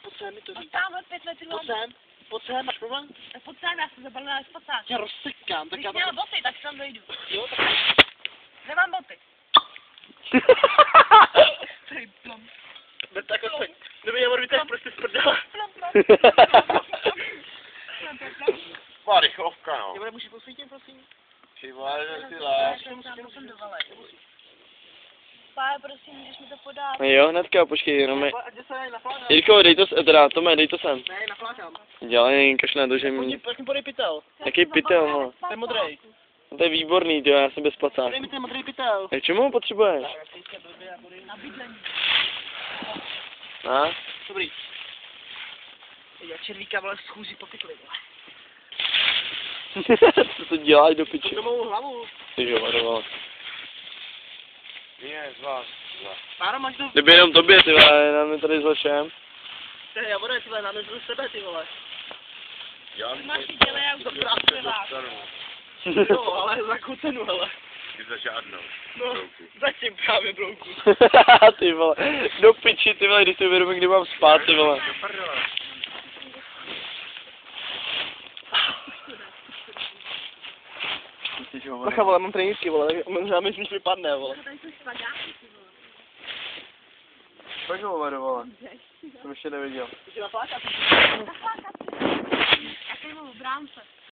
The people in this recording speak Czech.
pojď sem, mi to říct. Tam od 5 metrů. Pojď sem, máš problém? Tak pojď sem, já jsem zabalila na spacák. Tě rozsekám, tak Když já měla boty, tak tam dojdu. Jo, tak... Nemám boty. Tady plom. Ne, tak aspoň. Kdyby já budu vítat, prostě sprdala. Plom. Má rychlovka, no. Ty vole, můžeš posvítit, prosím? Ty vole, ty láš. Musím dovalit. Páje, prosím, můžeš mi to podat. Jo, hnedka, počkej, jenom je... A kde se naflákám? Jirko, dej to, teda, Tome, dej to sem. Ne, naflákám. Dělej, kašle na to, že mi... Pojď mi podej pytel. Jaký pytel, no. To je modrej. No to je výborný, tyjo, já jsem bez placák. Podej mi ten modrý pytel. Tak čemu ho potřebuješ? Na bydlení. A? Dobrý. Já červíka, vole, schůzí popikli, vole. Co to děláš do piči? To mou hlavu. Ty jo, vole. Je, z vás. Páro, máš to... Kdyby jenom tobě, ty vole, nám je tady zlošem. To je javoré, ty vole, nám je sebe, ty vole. Já Ty máš dělej, já už to práce vás. Jo, ale za jakou cenu, hele. Ty za žádnou. No, zatím právě, brouku. Ty vole, do piči, ty vole, když si uvědomím, kdy mám spát, ty vole. Do prdele. Bacha, vole, mám tréninky, vole, možná mi z nich vypadne, vole. Tady jsou špagáty, ty vole. Pojď ho, vole. Jsem ještě neviděl. Ty si naflákat? Jaké mám v brámce?